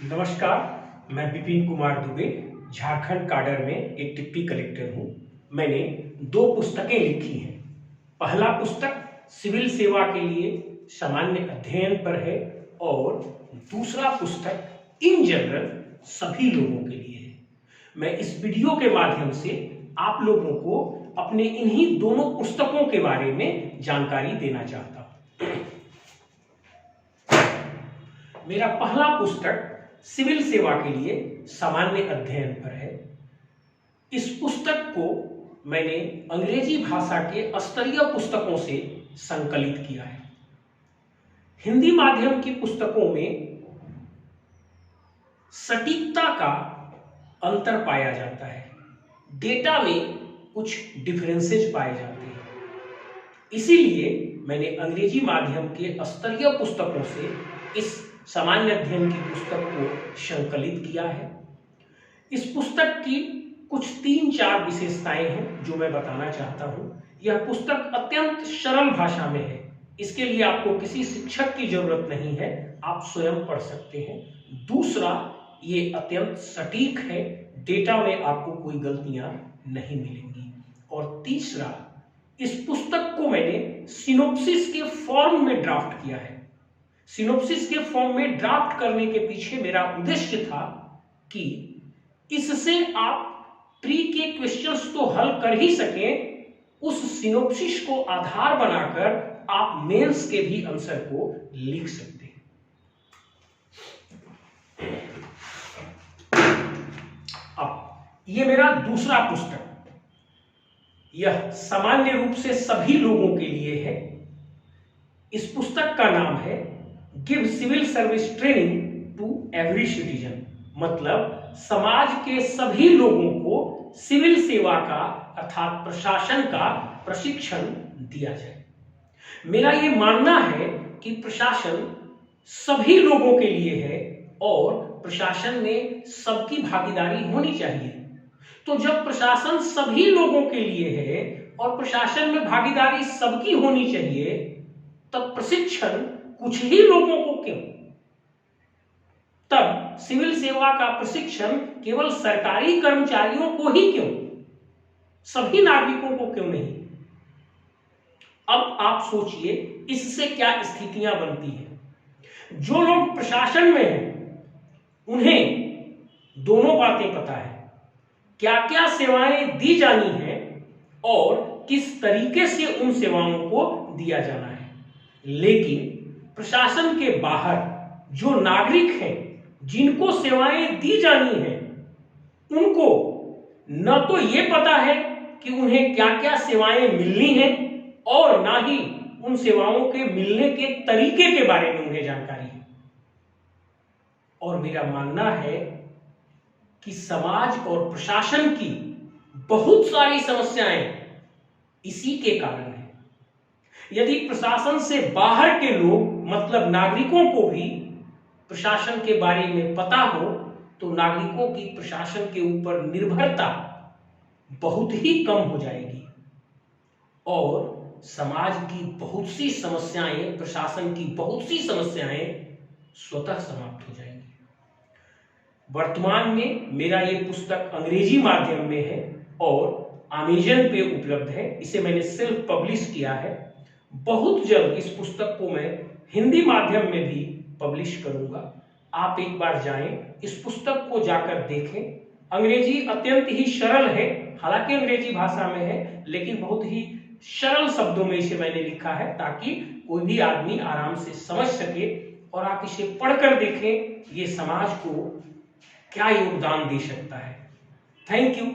नमस्कार, मैं विपिन कुमार दुबे झारखंड काडर में एक डिप्टी कलेक्टर हूँ। मैंने 2 पुस्तकें लिखी हैं। पहला पुस्तक सिविल सेवा के लिए सामान्य अध्ययन पर है और दूसरा पुस्तक इन जनरल सभी लोगों के लिए है। मैं इस वीडियो के माध्यम से आप लोगों को अपने इन्हीं दोनों पुस्तकों के बारे में जानकारी देना चाहता हूँ। मेरा पहला पुस्तक सिविल सेवा के लिए सामान्य अध्ययन पर है। इस पुस्तक को मैंने अंग्रेजी भाषा के स्तरीय पुस्तकों से संकलित किया है। हिंदी माध्यम की पुस्तकों में सटीकता का अंतर पाया जाता है, डेटा में कुछ डिफरेंसेस पाए जाते हैं। इसीलिए मैंने अंग्रेजी माध्यम के स्तरीय पुस्तकों से इस सामान्य अध्ययन की पुस्तक को संकलित किया है। इस पुस्तक की कुछ 3-4 विशेषताएं हैं जो मैं बताना चाहता हूं। यह पुस्तक अत्यंत सरल भाषा में है। इसके लिए आपको किसी शिक्षक की जरूरत नहीं है, आप स्वयं पढ़ सकते हैं। दूसरा, ये अत्यंत सटीक है, डेटा में आपको कोई गलतियां नहीं मिलेंगी। और तीसरा, इस पुस्तक को मैंने सिनोप्सिस के फॉर्म में ड्राफ्ट किया है। सिनोप्सिस के फॉर्म में ड्राफ्ट करने के पीछे मेरा उद्देश्य था कि इससे आप प्री के क्वेश्चंस तो हल कर ही सकें, उस सिनोप्सिस को आधार बनाकर आप मेंस के भी आंसर को लिख सकते हैं। अब यह मेरा दूसरा पुस्तक, यह सामान्य रूप से सभी लोगों के लिए है। इस पुस्तक का नाम है give civil service training to every citizen, मतलब समाज के सभी लोगों को सिविल सेवा का अर्थात प्रशासन का प्रशिक्षण दिया जाए। मेरा यह मानना है कि प्रशासन सभी लोगों के लिए है और प्रशासन में सबकी भागीदारी होनी चाहिए। तो जब प्रशासन सभी लोगों के लिए है और प्रशासन में भागीदारी सबकी होनी चाहिए, तब प्रशिक्षण कुछ ही लोगों को क्यों? तब सिविल सेवा का प्रशिक्षण केवल सरकारी कर्मचारियों को ही क्यों? सभी नागरिकों को क्यों नहीं? अब आप सोचिए, इससे क्या स्थितियां बनती हैं। जो लोग प्रशासन में हैं, उन्हें दोनों बातें पता है, क्या क्या सेवाएं दी जानी हैं और किस तरीके से उन सेवाओं को दिया जाना है। लेकिन प्रशासन के बाहर जो नागरिक हैं, जिनको सेवाएं दी जानी हैं, उनको न तो ये पता है कि उन्हें क्या क्या सेवाएं मिलनी हैं और ना ही उन सेवाओं के मिलने के तरीके के बारे में उन्हें जानकारी है। और मेरा मानना है कि समाज और प्रशासन की बहुत सारी समस्याएं इसी के कारण है। यदि प्रशासन से बाहर के लोग मतलब नागरिकों को भी प्रशासन के बारे में पता हो, तो नागरिकों की प्रशासन के ऊपर निर्भरता बहुत ही कम हो जाएगी और समाज की बहुत सी समस्याएं, प्रशासन की बहुत सी समस्याएं स्वतः समाप्त हो जाएंगी। वर्तमान में मेरा यह पुस्तक अंग्रेजी माध्यम में है और अमेज़न पे उपलब्ध है। इसे मैंने सेल्फ पब्लिश किया है। बहुत जल्द इस पुस्तक को मैं हिंदी माध्यम में भी पब्लिश करूंगा। आप एक बार जाएं, इस पुस्तक को जाकर देखें। अंग्रेजी अत्यंत ही सरल है, हालांकि अंग्रेजी भाषा में है, लेकिन बहुत ही सरल शब्दों में इसे मैंने लिखा है ताकि कोई भी आदमी आराम से समझ सके। और आप इसे पढ़कर देखें, ये समाज को क्या योगदान दे सकता है। Thank you.